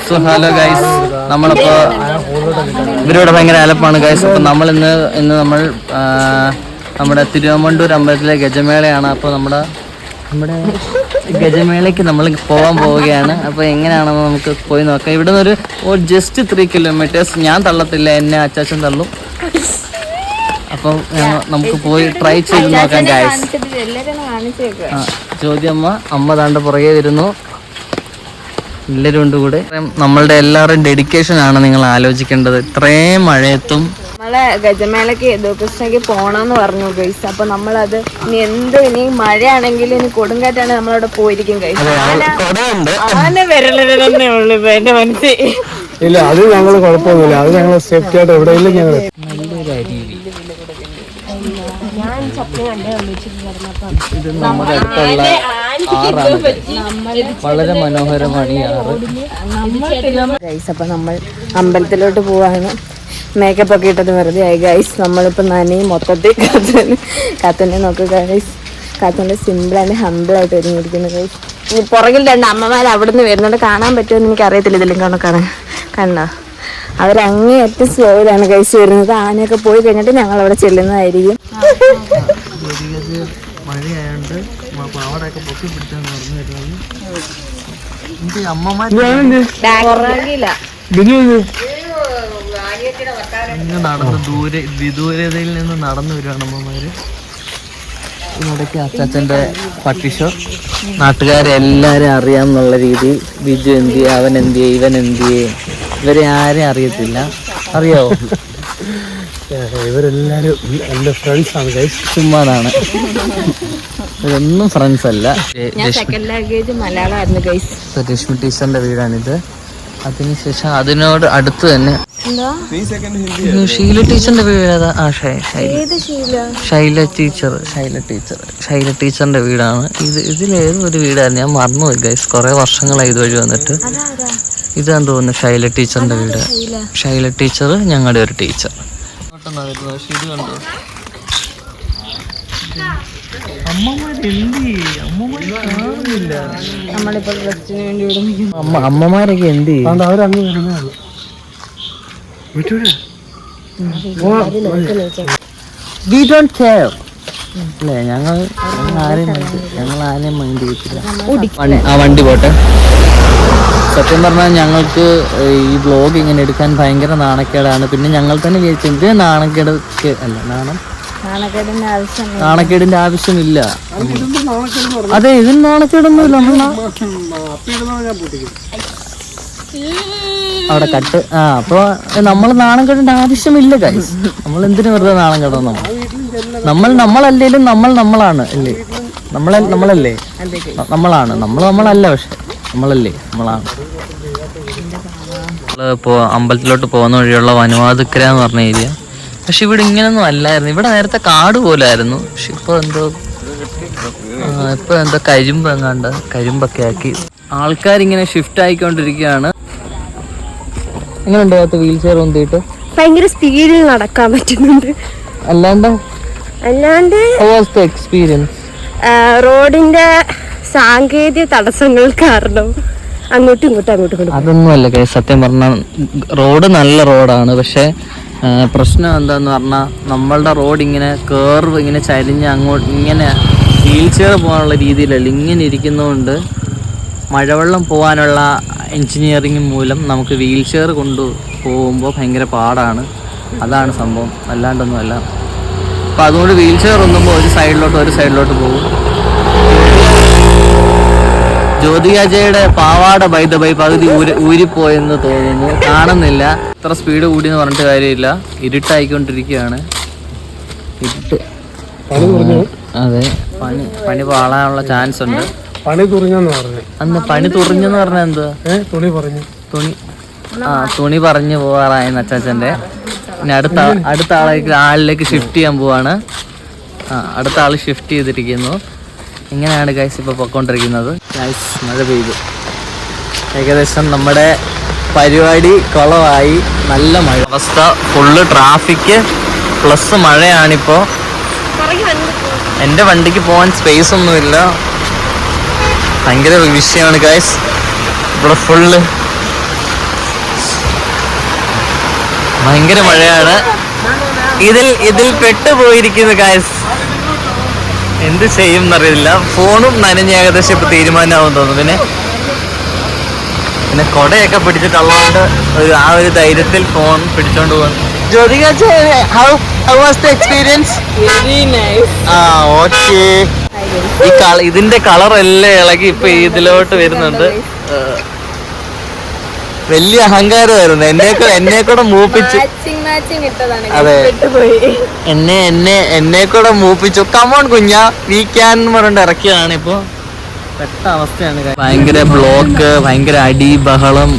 So hello guys, നമ്മളിപ്പോ ഇവരോട് ഭയങ്കര അലപ്പാണ് ഗൈസ്. അപ്പൊ നമ്മൾ ഇന്ന് നമ്മുടെ തിരുവമ്പണ്ടൂർ അമ്പലത്തിലെ ഗജമേളയാണ്. അപ്പോൾ നമ്മുടെ ഗജമേളയ്ക്ക് നമ്മൾ പോകാൻ പോവുകയാണ്. അപ്പോൾ എങ്ങനെയാണെന്ന് നമുക്ക് പോയി നോക്കാം. ഇവിടെ നിന്ന് ഒരു ജസ്റ്റ് 3 കിലോമീറ്റേഴ്സ്. ഞാൻ തള്ളത്തില്ല, എന്നെ അച്ചാച്ചൻ തള്ളും. അപ്പം നമുക്ക് പോയി ട്രൈ ചെയ്ത് നോക്കാം ഗൈസ്. അമ്മ താണ്ട പുറകെ വരുന്നു, എല്ലാവരും ഉണ്ട് കൂടെ. നമ്മളുടെ എല്ലാവരുടെയും ഡെഡിക്കേഷൻ ആണ് നിങ്ങൾ ആലോചിക്കേണ്ടത്. ഇത്രയും മഴയത്തും നമ്മളെ ഗജമേളക്ക് ദുഃഖിക്ക് പോണെന്ന് പറഞ്ഞു ഗൈസ്. അപ്പൊ നമ്മളത് ഇനി മഴയാണെങ്കിലും ഇനി കൊടുങ്കാറ്റാണ് നമ്മളവിടെ പോയിരിക്കും ഗൈസ്. ആന വിരലേ ഉള്ളു ഇപ്പൊ എന്റെ മനസ്സിൽ. ഇല്ല, അത് ഞങ്ങൾ കുഴപ്പമൊന്നുമില്ല. അത് ഞങ്ങൾ സേഫ്റ്റി ആയിട്ട് എവിടെയെങ്കിലും ഞങ്ങൾ നല്ലൊരു അരുവി. ഇത് നമ്മുടെ അടുത്തുള്ള ആറാണ്, വളരെ മനോഹരമാണ് ഈ ആറ് ഗൈസ്. അപ്പൊ നമ്മൾ അമ്പലത്തിലോട്ട് പോവാണ്. മേക്കപ്പ് ഒക്കെ ഇട്ടത് വെറുതെ ആയി ഗൈസ്. നമ്മളിപ്പോ നനയും മൊത്തത്തിൽ. കാത്തുനെ നോക്കുക ഗൈസ്. കാത്തുന്റെ സിമ്പിൾ ആൻഡ് ഹംബിൾ ആയിട്ട് ഒരുങ്ങിയിരിക്കുന്നു ഗൈസ്. ഇനി പുറകിൽ 2 അമ്മമാർ അവിടെ നിന്ന് വരുന്നുണ്ട്. കാണാൻ പറ്റുമെന്ന് എനിക്ക് അറിയത്തില്ല. ഇതിലും കണ്ടോ, അവരങ്ങേയറ്റം സ്ലോയിലാണ് ഗൈസ് വരുന്നത്. ആനയൊക്കെ പോയി കഴിഞ്ഞിട്ട് ഞങ്ങൾ അവിടെ ചെല്ലുന്നതായിരിക്കും. മഴയായോണ്ട് പാവടൊക്കെ പൊക്കി പിടിച്ചാണ് നടന്നു വരുന്നത്. നടന്ന് വിദൂരതയിൽ നിന്ന് നടന്നു വരുവാണ് അമ്മമാര്. ഇവിടേക്ക് അച്ചാച്ചന്റെ പട്ടിഷോ നാട്ടുകാരെ എല്ലാരും അറിയാമെന്നുള്ള രീതി. ബിജു എന്തിയെ, അവൻ എന്തിയെ, ഇവൻ എന്തിയെ, ഇവരെ ആരെയും അറിയത്തില്ല. അറിയാവോ? ഇവരെല്ലാരും എന്റെ ഫ്രണ്ട്സ് ആണ് ഗൈസ്. ചുമ്മാതാണ്, ഇതൊന്നും ഫ്രണ്ട്സ് അല്ല. രശ്മി ടീച്ചറിന്റെ വീടാണിത്. അതിനുശേഷം അതിനോട് അടുത്ത് തന്നെ ഷീല ടീച്ചറിന്റെ വീട് ഏതാ? ശൈല ടീച്ചറിന്റെ വീടാണ് ഇത്. ഇതിലേതും ഒരു വീടായിരുന്നു, ഞാൻ മറന്നുപോയി ഗൈസ്. കുറെ വർഷങ്ങളായി ഇതുവഴി വന്നിട്ട്. ഇതാന്ന് തോന്നുന്നു ശൈല ടീച്ചറിന്റെ വീട്. ശൈല ടീച്ചർ ഞങ്ങളുടെ ഒരു ടീച്ചർ. പക്ഷെ ഇത് കണ്ടോ, അമ്മമാരൊക്കെ എന്ത് ചെയ്യും? അവരങ്ങ് വരുന്നേ ഉള്ളൂ. We don't care. അല്ലേ, ഞങ്ങൾ ആരെയും മൈൻഡ് ചെയ്യത്തില്ല. ആ വണ്ടി പോട്ടെ. സത്യം പറഞ്ഞാൽ ഞങ്ങൾക്ക് ഈ വ്ലോഗ് ഇങ്ങനെ എടുക്കാൻ ഭയങ്കര നാണക്കേടാണ്. പിന്നെ ഞങ്ങൾ തന്നെ വിചാരിച്ചു ഇത് നാണക്കേട് അല്ല, നാണക്കേടിന്റെ ആവശ്യമില്ല. അതെ, ഇതിന് നാണക്കേടൊന്നുമില്ല. അവിടെ കട്ട്. അപ്പൊ നമ്മൾ നാണം കെടേണ്ട ആവശ്യമില്ല ഗൈസ്. നമ്മൾ എന്തിനു വെറുതെ നാണം കെടണം? നമ്മളല്ലേലും നമ്മളാണ് അല്ലേ? നമ്മളല്ലേ? നമ്മളാണ്. നമ്മളല്ല, പക്ഷെ നമ്മളല്ലേ? നമ്മളാണ്. ഇപ്പോ അമ്പലത്തിലോട്ട് പോകുന്ന വഴിയുള്ള വനുവാതുക്കര എന്ന് പറഞ്ഞ ഏരിയ. പക്ഷെ ഇവിടെ ഇങ്ങനൊന്നും അല്ലായിരുന്നു. ഇവിടെ നേരത്തെ കാട് പോലായിരുന്നു. പക്ഷെ ഇപ്പൊ എന്തോ കരിമ്പൊക്കെ ആക്കി ആൾക്കാരിങ്ങനെ ഷിഫ്റ്റ് ആയിക്കൊണ്ടിരിക്കുകയാണ്. എങ്ങനെയുണ്ട് വീൽ ചെയർ കൊണ്ടിട്ട്? ഭയങ്കര സ്പീഡിൽ നടക്കാൻ പറ്റുന്നുണ്ട്. അല്ലാണ്ട് എക്സ്പീരിയൻസ് റോഡിന്റെ സാങ്കേതിക തടസ്സങ്ങൾ കാരണം അങ്ങോട്ടും അതൊന്നുമല്ല കേസ്. സത്യം പറഞ്ഞാൽ റോഡ് നല്ല റോഡാണ്. പക്ഷെ പ്രശ്നം എന്താന്ന് പറഞ്ഞാൽ നമ്മളുടെ റോഡ് ഇങ്ങനെ കേർവ് ഇങ്ങനെ ചരിഞ്ഞ് അങ്ങോട്ട് ഇങ്ങനെ വീൽ ചെയർ പോകാനുള്ള രീതിയിലല്ല, ഇങ്ങനെ ഇരിക്കുന്നതുകൊണ്ട് മഴവെള്ളം പോകാനുള്ള എൻജിനീയറിങ് മൂലം നമുക്ക് വീൽ ചെയർ കൊണ്ട് പോകുമ്പോൾ ഭയങ്കര പാടാണ്. അതാണ് സംഭവം, അല്ലാണ്ടൊന്നുമല്ല. അപ്പം അതുകൊണ്ട് വീൽ ചെയർ ഒന്നുമ്പോൾ ഒരു സൈഡിലോട്ട് പോകും. ജ്യോതികാജയുടെ പാവാട ബൈ പകുതി ഊരിപ്പോയെന്ന് തോന്നുന്നു, കാണുന്നില്ല. ഇത്ര സ്പീഡ് കൂടിയെന്ന് പറഞ്ഞിട്ട് കാര്യമില്ല. ഇരുട്ടായിക്കൊണ്ടിരിക്കുകയാണ്. അതെ, പണി പാളാനുള്ള ചാൻസ് ഉണ്ട്. പണി തുറഞ്ഞെന്ന് പറഞ്ഞു. അന്ന് പണി തുറഞ്ഞെന്ന് പറഞ്ഞാൽ എന്തുവാ? തുണി പറഞ്ഞു പോവാറായെന്ന് അച്ചാച്ചന്റെ. ഇനി അടുത്ത ആളിലേക്ക് ഷിഫ്റ്റ് ചെയ്യാൻ പോവാണ്. അടുത്ത ആള് ഷിഫ്റ്റ് ചെയ്തിരിക്കുന്നു. ഇങ്ങനെയാണ് ഗൈസ് ഇപ്പോൾ പൊക്കോണ്ടിരിക്കുന്നത്. ഗൈസ്, മഴ പെയ്തു. ഏകദേശം നമ്മുടെ പരിപാടി കുളമായി. നല്ല മഴ അവസ്ഥ, ഫുള്ള് ട്രാഫിക് പ്ലസ് മഴയാണിപ്പോൾ. എൻ്റെ വണ്ടിക്ക് പോകാൻ സ്പേസ് ഒന്നുമില്ല. ഭയങ്കര വിഷയമാണ് ഗൈസ്. ഇവിടെ ഫുള്ള് ഭയങ്കര മഴയാണ്. ഇതിൽ പെട്ടുപോയിരിക്കുന്നു ഗൈസ്. എന്ത് ചെയ്യും എന്നറിയില്ല. ഫോണും നനഞ്ഞ് ഏകദേശം ഇപ്പൊ തീരുമാനമാവും തോന്നുന്നു. പിന്നെ കൊടയൊക്കെ പിടിച്ചിട്ടുള്ളതുകൊണ്ട് ആ ഒരു ധൈര്യത്തിൽ ഫോൺ പിടിച്ചോണ്ട് പോകാൻ. Jyothika, how was the experience? Very nice. Okay. ഇതിന്റെ കളർ എല്ലാം ഇളകി ഇപ്പൊ ഇതിലോട്ട് വരുന്നുണ്ട്. വലിയ അഹങ്കാരമായിരുന്നു. എന്നെ കൂടെ മൂപ്പിച്ചു. അതെ, എന്നെ കൂടെ മൂപ്പിച്ചു. കമോൺ കുഞ്ഞാ വി ക്യാൻ പറഞ്ഞിട്ട് ഇറക്കിയതാണ്. ഇപ്പൊ പെട്ട അവസ്ഥയാണ്. ഭയങ്കര ബ്ലോക്ക്, ഭയങ്കര അടി ബഹളം,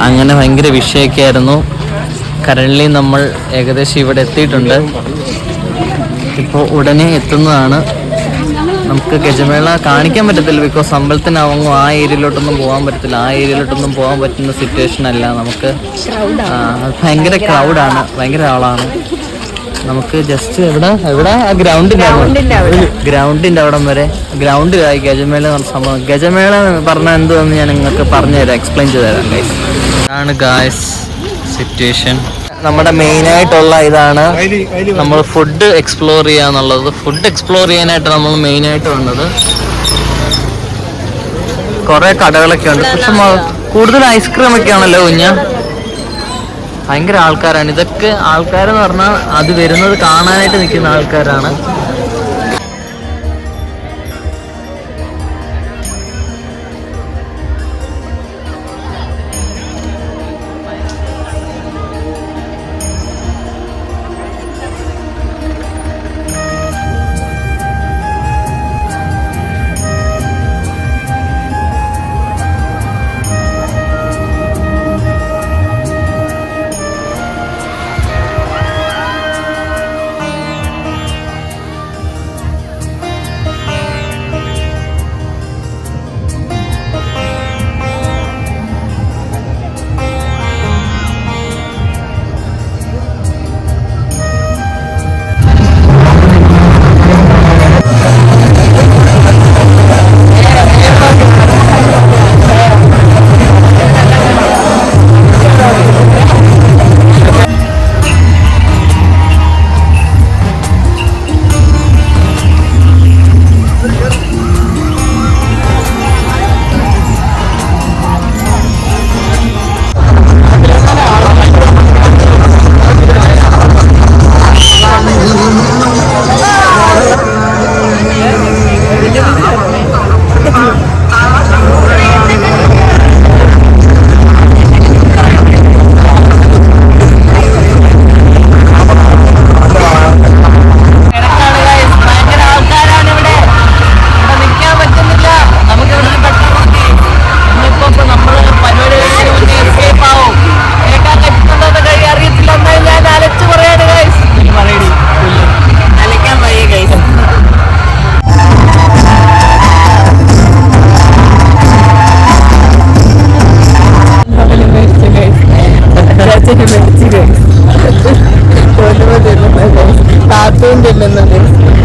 അങ്ങനെ ഭയങ്കര വിഷയൊക്കെ ആയിരുന്നു. കരളിൽ നമ്മൾ ഏകദേശം ഇവിടെ എത്തിയിട്ടുണ്ട്. ഇപ്പോൾ ഉടനെ എത്തുന്നതാണ്. നമുക്ക് ഗജമേള കാണിക്കാൻ പറ്റത്തില്ല, ബിക്കോസ് അമ്പലത്തിനാവുമ്പോൾ ആ ഏരിയയിലോട്ടൊന്നും പോകാൻ പറ്റത്തില്ല. ആ ഏരിയയിലോട്ടൊന്നും പോകാൻ പറ്റുന്ന സിറ്റുവേഷൻ അല്ല നമുക്ക്. ഭയങ്കര ക്രൗഡാണ്, ഭയങ്കര ആളാണ്. നമുക്ക് ജസ്റ്റ് എവിടെ ഗ്രൗണ്ടിന്റെ അവിടം വരെ ഗ്രൗണ്ടിലായി ഗജമേള സംഭവം. ഗജമേള പറഞ്ഞാൽ എന്തുവെന്ന് ഞാൻ നിങ്ങൾക്ക് പറഞ്ഞുതരാം, എക്സ്പ്ലെയിൻ ചെയ്ത് തരാം ഗൈസ്. ഇതാണ് ഗൈസ് സിറ്റുവേഷൻ. നമ്മുടെ മെയിനായിട്ടുള്ള ഇതാണ് നമ്മൾ ഫുഡ് എക്സ്പ്ലോർ ചെയ്യാന്നുള്ളത്. ഫുഡ് എക്സ്പ്ലോർ ചെയ്യാനായിട്ട് നമ്മൾ മെയിനായിട്ട് വന്നത്. കുറെ കടകളൊക്കെ ഉണ്ട്, പക്ഷെ കൂടുതൽ ഐസ്ക്രീം ഒക്കെ ആണല്ലോ കുഞ്ഞ. ഭയങ്കര ആൾക്കാരാണ്. ഇതൊക്കെ ആൾക്കാരെന്ന് പറഞ്ഞാൽ അത് വരുന്നത് കാണാനായിട്ട് നിൽക്കുന്ന ആൾക്കാരാണ്.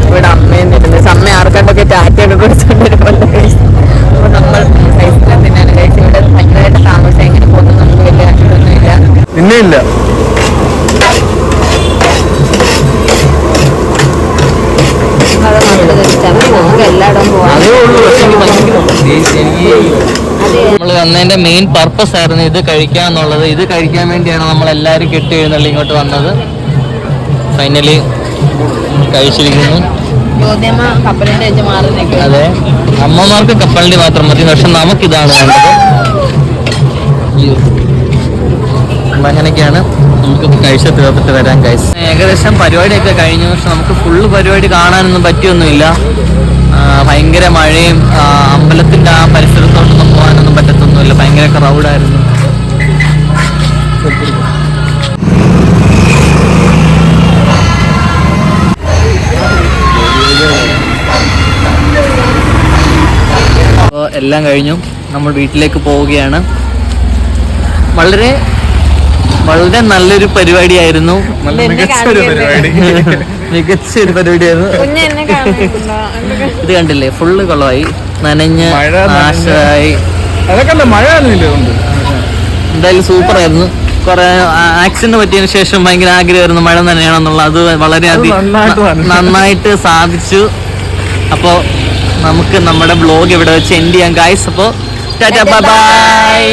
ഇവിടെ അമ്മയും തിന്നുന്നത്. അമ്മ ആർക്കണ്ടൊക്കെ ടാറ്റയൊക്കെ കൊടുത്തോണ്ടിരിക്കുമല്ലോ. അപ്പൊ നമ്മൾ ഐസ്ക്രീം തിന്നാണ് കഴിച്ചു. ഇവിടെ ഭയങ്കരമായിട്ട് താമസം എങ്ങനെ പോകുന്നു നമുക്ക് വലിയ ഇതൊന്നുമില്ല. പിന്നെയില്ല നമുക്ക് എല്ലായിടവും പോകാം. നമ്മൾ വന്നതിന്റെ മെയിൻ പർപ്പസ് ആയിരുന്നു ഇത് കഴിക്കാന്നുള്ളത്. ഇത് കഴിക്കാൻ വേണ്ടിയാണ് നമ്മൾ എല്ലാവരും കെട്ടി എഴുന്നള്ളി ഇങ്ങോട്ട് വന്നത്. ഫൈനലി കഴിച്ചിരിക്കുന്നു. അതെ, അമ്മമാർക്ക് കപ്പലണ്ടി മാത്രം മതി, പക്ഷെ നമുക്കിതാണ് വേണ്ടത്. അങ്ങനെയൊക്കെയാണ്. നമുക്ക് കഴിച്ച് തീർത്തിട്ട് വരാൻ കഴിച്ചു. ഏകദേശം പരിപാടിയൊക്കെ കഴിഞ്ഞു, പക്ഷെ നമുക്ക് ഫുള്ള് പരിപാടി കാണാനൊന്നും പറ്റിയൊന്നുമില്ല. ഭയങ്കര മഴയും അമ്പലത്തിൻ്റെ ആ പരിസരത്തോട്ടൊന്നും പോകാനൊന്നും പറ്റത്തൊന്നുമില്ല. ഭയങ്കര ക്രൗഡായിരുന്നു. അപ്പോൾ എല്ലാം കഴിഞ്ഞു, നമ്മൾ വീട്ടിലേക്ക് പോവുകയാണ്. വളരെ വളരെ നല്ലൊരു പരിപാടിയായിരുന്നു. മികച്ചൊരു പരിപാടിയായിരുന്നു. ഇത് കണ്ടില്ലേ, ഫുള്ള് കൊള്ളമായി, നനഞ്ഞ് നാശമായി. അതൊക്കെ മഴ എന്തായാലും സൂപ്പറായിരുന്നു. കുറെ ആക്സിഡന്റ് പറ്റിയതിനു ശേഷം ഭയങ്കര ആഗ്രഹമായിരുന്നു മഴ നനയണമെന്നുള്ള. അത് വളരെയധികം നന്നായിട്ട് സാധിച്ചു. അപ്പോൾ നമുക്ക് നമ്മുടെ ബ്ലോഗ് ഇവിടെ വെച്ച് എൻഡ് ചെയ്യാം ഗൈസ്. അപ്പോൾ ടാറ്റാ ബൈ ബൈ.